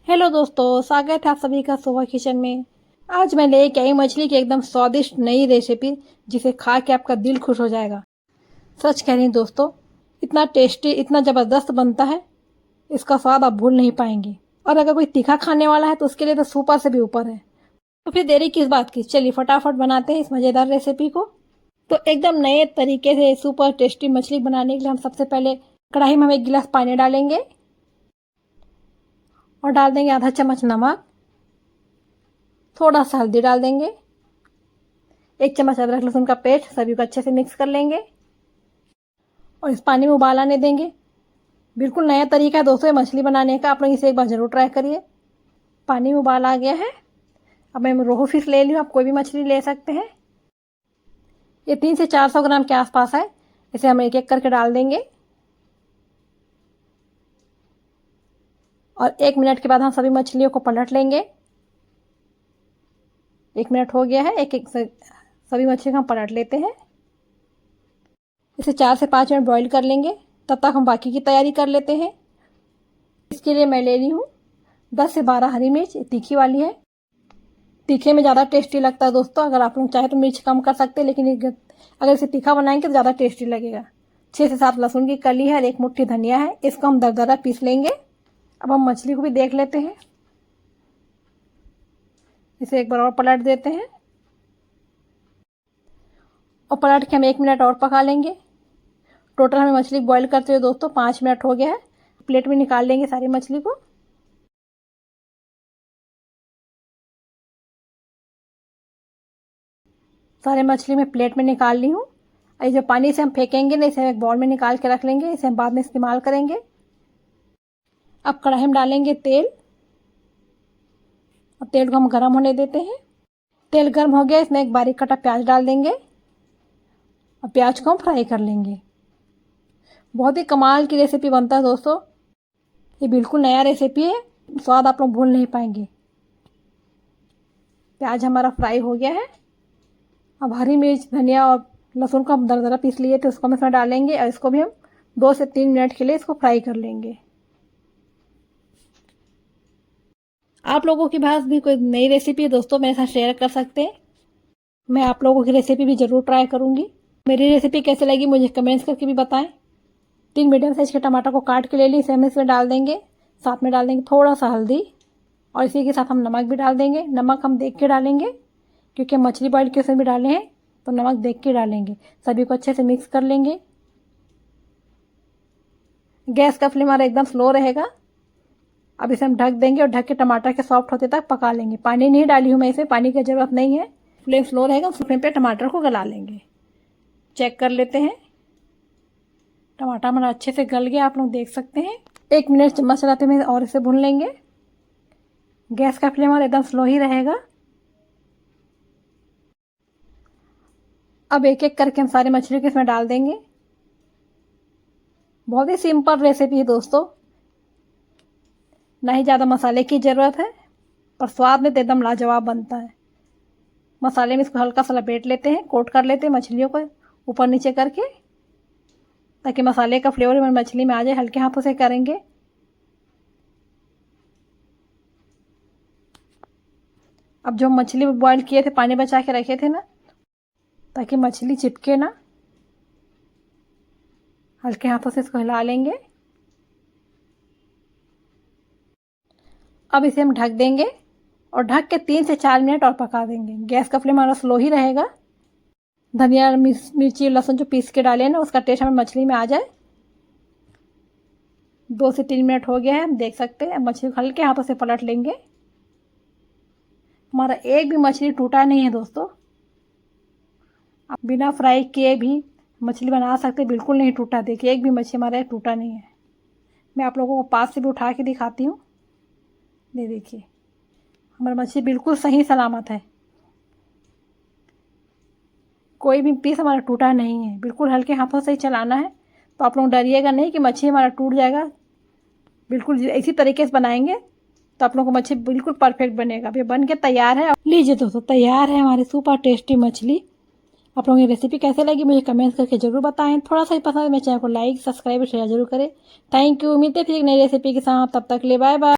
Hello दोस्तों, स्वागत है आप सभी का सोहा किचन में। आज मैं लेके आई मछली की एकदम स्वादिष्ट नई रेसिपी, जिसे खा के आपका दिल खुश हो जाएगा। सच कह रही हूँ दोस्तों, इतना टेस्टी, इतना ज़बरदस्त बनता है, इसका स्वाद आप भूल नहीं पाएंगे। और अगर कोई तीखा खाने वाला है तो उसके लिए तो सुपर से भी ऊपर है। तो फिर देरी किस बात की, चलिए फटाफट बनाते हैं इस मज़ेदार रेसिपी को। तो एकदम नए तरीके से सुपर टेस्टी मछली बनाने के लिए हम सबसे पहले कढ़ाई में हम 1 गिलास पानी डालेंगे और डाल देंगे आधा चम्मच नमक, थोड़ा सा हल्दी डाल देंगे, 1 चम्मच अदरक लहसुन का पेस्ट, सभी को अच्छे से मिक्स कर लेंगे और इस पानी में उबाल आने देंगे। बिल्कुल नया तरीका है दोस्तों मछली बनाने का, आप लोग इसे एक बार ज़रूर ट्राई करिए। पानी में उबाल आ गया है। अब मैं रोहू फिश ले ली हूँ, आप कोई भी मछली ले सकते हैं। ये 300 से 400 ग्राम के आसपास है। इसे हम एक एक करके डाल देंगे और 1 मिनट के बाद हम सभी मछलियों को पलट लेंगे। 1 मिनट हो गया है, एक एक सभी मछली को हम पलट लेते हैं। इसे 4 से 5 मिनट बॉईल कर लेंगे, तब तक हम बाकी की तैयारी कर लेते हैं। इसके लिए मैं ले ली हूँ 10 से 12 हरी मिर्च, तीखी वाली है। तीखे में ज़्यादा टेस्टी लगता है दोस्तों, अगर आप लोग चाहे तो मिर्च कम कर सकते हैं, लेकिन अगर इसे तीखा बनाएंगे तो ज़्यादा टेस्टी लगेगा। 6 से 7 लहसुन की कली है और 1 मुट्ठी धनिया है, इसको हम दरदरा पीस लेंगे। अब हम मछली को भी देख लेते हैं। इसे एक बार और पलट देते हैं और पलट के हम 1 मिनट और पका लेंगे। टोटल हमें मछली बॉईल करते हुए दोस्तों 5 मिनट हो गया है। प्लेट में निकाल लेंगे सारी मछली को। सारे मछली में प्लेट में निकाल ली हूँ। ये जो पानी से हम फेंकेंगे ना, इसे हम एक बाउल में निकाल के रख लेंगे, इसे हम बाद में इस्तेमाल करेंगे। अब कढ़ाई में डालेंगे तेल और तेल को हम गर्म होने देते हैं। तेल गर्म हो गया, इसमें एक बारीक कटा प्याज डाल देंगे और प्याज को हम फ्राई कर लेंगे। बहुत ही कमाल की रेसिपी बनता है दोस्तों, ये बिल्कुल नया रेसिपी है, स्वाद आप लोग भूल नहीं पाएंगे। प्याज हमारा फ्राई हो गया है। अब हरी मिर्च, धनिया और लहसुन को हम दरदरा पीस लिए थे, उसको हम इसमें डालेंगे और इसको भी हम 2 से 3 मिनट के लिए इसको फ्राई कर लेंगे। आप लोगों के पास भी कोई नई रेसिपी है दोस्तों, मेरे साथ शेयर कर सकते हैं। मैं आप लोगों की रेसिपी भी ज़रूर ट्राई करूँगी। मेरी रेसिपी कैसे लगी मुझे कमेंट्स करके भी बताएं। 3 मीडियम साइज के टमाटर को काट के ले ली, इसे हम इसमें डाल देंगे। साथ में डाल देंगे थोड़ा सा हल्दी और इसी के साथ हम नमक भी डाल देंगे। नमक हम देख के डालेंगे, क्योंकि मछली बॉईल के उसमें भी डाले हैं, तो नमक देख के डालेंगे। सभी को अच्छे से मिक्स कर लेंगे। गैस का फ्लेम हमारा एकदम स्लो रहेगा। अब इसे हम ढक देंगे और ढक के टमाटर के सॉफ्ट होते तक पका लेंगे। पानी नहीं डाली हूँ मैं इसमें, पानी की ज़रूरत नहीं है। फ्लेम स्लो रहेगा, उस फ्लेम पे टमाटर को गला लेंगे। चेक कर लेते हैं, टमाटर हमारा अच्छे से गल गया, आप लोग देख सकते हैं। 1 मिनट चम्मच चलाते हुए और इसे भून लेंगे। गैस का फ्लेम हमारा एकदम स्लो ही रहेगा। अब एक एक करके हम सारी मछली को इसमें डाल देंगे। बहुत ही सिंपल रेसिपी है दोस्तों, ना ही ज़्यादा मसाले की ज़रूरत है, पर स्वाद में तो एकदम लाजवाब बनता है। मसाले में इसको हल्का सा लपेट लेते हैं, कोट कर लेते हैं मछलियों को ऊपर नीचे करके, ताकि मसाले का फ्लेवर मछली में आ जाए। हल्के हाथों से करेंगे। अब जो मछली बॉईल किए थे, पानी बचा के रखे थे ना, ताकि मछली चिपके ना, हल्के हाथों से इसको हिला लेंगे। अब इसे हम ढक देंगे और ढक के 3 से 4 मिनट और पका देंगे। गैस का फ्लेम हमारा स्लो ही रहेगा। धनिया, मिर्ची, लहसुन जो पीस के डाले ना, उसका टेस्ट हमें मछली में आ जाए। 2 से 3 मिनट हो गया है, हम देख सकते हैं। मछली को हल्के हाथों से पलट लेंगे। हमारा एक भी मछली टूटा नहीं है दोस्तों। आप बिना फ्राई किए भी मछली बना सकते, बिल्कुल नहीं टूटा। देखिए, एक भी मछली हमारा टूटा नहीं है। मैं आप लोगों को पास से भी उठा के दिखाती हूँ। ये देखिए, हमारा मछली बिल्कुल सही सलामत है, कोई भी पीस हमारा टूटा नहीं है। बिल्कुल हल्के हाथों से ही चलाना है, तो आप लोग डरिएगा नहीं कि मछली हमारा टूट जाएगा। बिल्कुल इसी तरीके से बनाएंगे तो आप लोगों को मछली बिल्कुल परफेक्ट बनेगा। अभी बन के तैयार है। लीजिए दोस्तों, तैयार है हमारी सुपर टेस्टी मछली। आप लोगों की रेसिपी कैसे लगी मुझे कमेंट्स करके जरूर बताएं। थोड़ा सा ही पसंद है मेरे चैनल को लाइक, सब्सक्राइब और शेयर जरूर करें। Thank you. मिलते फिर एक नई रेसिपी के साथ, तब तक ले बाय बाय।